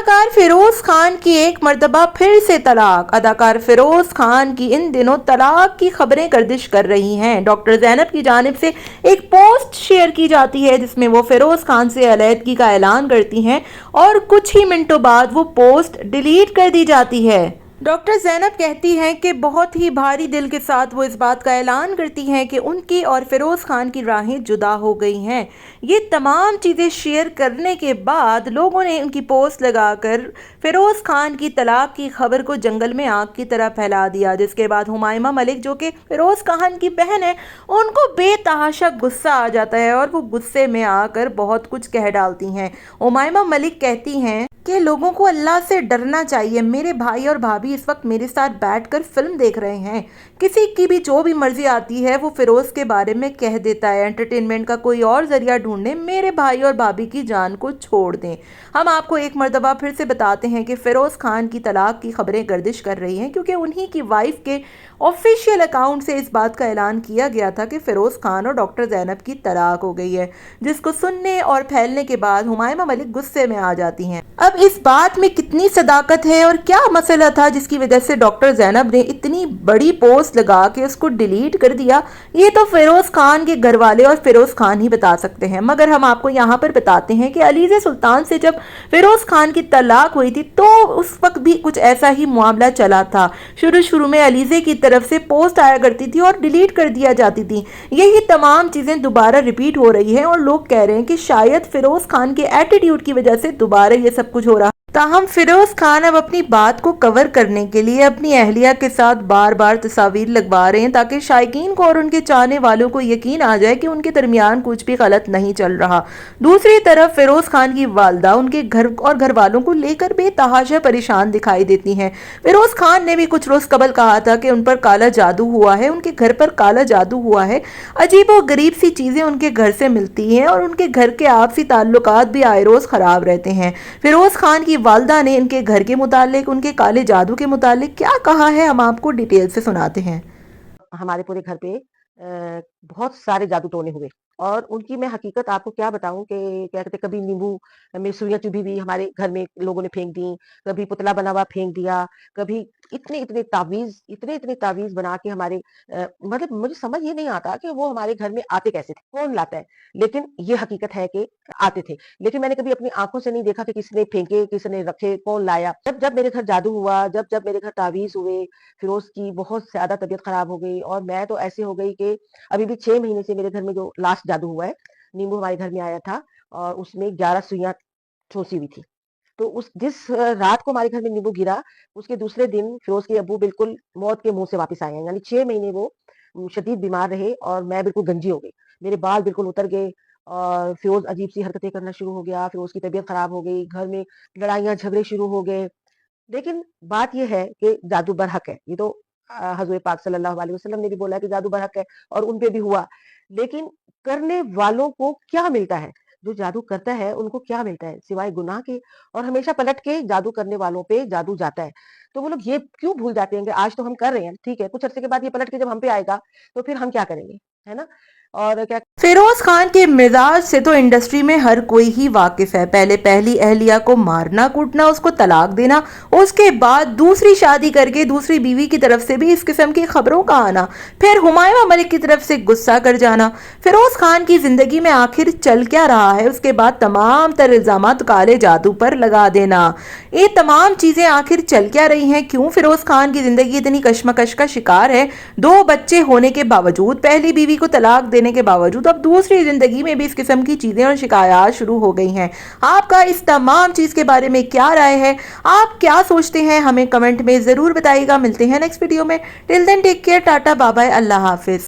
अदाकार फिरोज खान की एक मर्तबा फिर से तलाक। अदाकार फिरोज खान की इन दिनों तलाक की खबरें गर्दिश कर रही हैं। डॉक्टर ज़ैनब की जानिब से एक पोस्ट शेयर की जाती है जिसमें वो फिरोज खान से अलैदगी का ऐलान करती हैं और कुछ ही मिनटों बाद वो पोस्ट डिलीट कर दी जाती है। डॉक्टर ज़ैनब कहती हैं कि बहुत ही भारी दिल के साथ वो इस बात का ऐलान करती हैं कि उनकी और फिरोज़ खान की राहें जुदा हो गई हैं। ये तमाम चीज़ें शेयर करने के बाद लोगों ने उनकी पोस्ट लगाकर फिरोज़ खान की तलाक की खबर को जंगल में आग की तरह फैला दिया, जिसके बाद हुमायमा मलिक जो कि फिरोज़ खान की बहन है उनको बेतहाशा गुस्सा आ जाता है और वो गुस्से में आकर बहुत कुछ कह डालती हैं। हुमायमा मलिक कहती हैं कि लोगों को अल्लाह से डरना चाहिए। मेरे भाई और भाभी इस वक्त मेरे साथ बैठकर फिल्म देख रहे हैं। किसी की भी जो भी मर्जी आती है वो फिरोज़ के बारे में कह देता है। एंटरटेनमेंट का कोई और जरिया ढूंढें, मेरे भाई और भाभी की जान को छोड़ दें। हम आपको एक मर्तबा फिर से बताते हैं कि फिरोज़ खान की तलाक की खबरें गर्दिश कर रही हैं क्योंकि उन्हीं की वाइफ के ऑफिशियल अकाउंट से इस बात का ऐलान किया गया था कि फिरोज़ खान और डॉक्टर ज़ैनब की तलाक हो गई है, जिसको सुनने और फैलने के बाद हुमायमा मलिक गुस्से में आ जाती हैं। अब इस बात में कितनी सदाकत है और क्या मसला था जिसकी वजह से डॉक्टर ज़ैनब ने इतनी बड़ी पोस्ट लगा के उसको डिलीट कर दिया, ये तो फिरोज़ खान के घर वाले और फिरोज़ खान ही बता सकते हैं। मगर हम आपको यहाँ पर बताते हैं कि अलीज़े सुल्तान से जब फिरोज़ खान की तलाक हुई थी तो उस वक्त भी कुछ ऐसा ही मामला चला था। शुरू में अलीज़े की तरफ से पोस्ट आया करती थी और डिलीट कर दिया जाती थी। यही तमाम चीज़ें दोबारा रिपीट हो रही हैं और लोग कह रहे हैं कि शायद फिरोज़ खान के एटीट्यूड की वजह से दोबारा ये सब कुछ हो रहा। ताहम फिरोज़ खान अब अपनी बात को कवर करने के लिए अपनी अहलिया के साथ बार बार तस्वीर लगवा रहे हैं ताकि शायकीन को और उनके चाहने वालों को यकीन आ जाए कि उनके दरमियान कुछ भी गलत नहीं चल रहा। दूसरी तरफ फिरोज़ खान की वालदा उनके घर और घर वालों को लेकर बेतहाशा परेशान दिखाई देती हैं। फिरोज़ खान ने भी कुछ रोज़ कबल कहा था कि उन पर काला जादू हुआ है, उनके घर पर काला जादू हुआ है। अजीब और गरीब सी चीज़ें उनके घर से मिलती हैं और उनके घर के आपसी ताल्लुकात भी आए रोज़ ख़राब रहते हैं। फिरोज़ खान की वालदा ने इनके घर के मुतालिक, उनके काले जादू के मुतालिक क्या कहा है, हम आपको डिटेल से सुनाते हैं। हमारे पूरे घर पे बहुत सारे जादू टोने हुए और उनकी मैं हकीकत आपको क्या बताऊं कि क्या कहते कभी नींबू में सुइयां चुभी भी हमारे घर में लोगों ने फेंक दी, कभी पुतला बना हुआ फेंक दिया, कभी इतने तावीज बना के हमारे मतलब मुझे समझ ये नहीं आता कि वो हमारे घर में आते कैसे थे, कौन लाता है। लेकिन ये हकीकत है कि आते थे, लेकिन मैंने कभी अपनी आंखों से नहीं देखा कि किसने फेंके, किसने रखे, कौन लाया। जब जब मेरे घर जादू हुआ, जब जब मेरे घर तावीज हुए, फिरोज की बहुत ज्यादा तबीयत खराब हो गई और मैं तो ऐसे हो गई कि अभी भी 6 महीने से मेरे घर में जो लास्ट जादू हुआ है, नींबू हमारे घर में आया था और उसमें 11 सुइयां ठोसी हुई थी। तो उस जिस रात को हमारे घर में नींबू गिरा, उसके दूसरे दिन फिरोज के अब्बू बिल्कुल मौत के मुंह से वापस आए हैं। यानी 6 महीने वो शदीद बीमार रहे और मैं बिल्कुल गंजी हो गई, मेरे बाल बिल्कुल उतर गए और फिरोज अजीब सी हरकतें करना शुरू हो गया, फिरोज की तबीयत खराब हो गई, घर में लड़ाइयां झगड़े शुरू हो गए। लेकिन बात यह है कि जादू बरहक है, ये तो हजूर पाक सल्लल्लाहु अलैहि वसल्लम ने भी बोला कि जादू बरहक है और उन पे भी हुआ। लेकिन करने वालों को क्या मिलता है, जो जादू करता है उनको क्या मिलता है सिवाय गुनाह के, और हमेशा पलट के जादू करने वालों पे जादू जाता है। तो वो लोग ये क्यों भूल जाते हैं कि आज तो हम कर रहे हैं, ठीक है, कुछ अरसे के बाद ये पलट के जब हम पे आएगा तो फिर हम क्या करेंगे, है ना। और क्या फिरोज खान के मिजाज से तो इंडस्ट्री में हर कोई ही वाकिफ है। पहले पहली अहलिया को मारना कूटना, उसको तलाक देना, उसके बाद दूसरी शादी करके दूसरी बीवी की तरफ से भी इस किस्म की खबरों का आना, फिर हुमायूं मलिक की तरफ से गुस्सा कर जाना। फिरोज खान की जिंदगी में आखिर चल क्या रहा है, उसके बाद तमाम तर इल्जामात काले जादू पर लगा देना, ये तमाम चीजें आखिर चल क्या रही हैं, क्यों फिरोज खान की जिंदगी इतनी कश्मकश का शिकार है। 2 बच्चे होने के बावजूद, पहली बीवी को तलाक देने के बावजूद अब दूसरी जिंदगी में भी इस किस्म की चीजें और शिकायत शुरू हो गई हैं। आपका इस तमाम चीज के बारे में क्या राय है, आप क्या सोचते हैं, हमें कमेंट में जरूर बताइएगा। मिलते हैं नेक्स्ट वीडियो में। Till then take care, tata bye bye, अल्लाह हाफिज।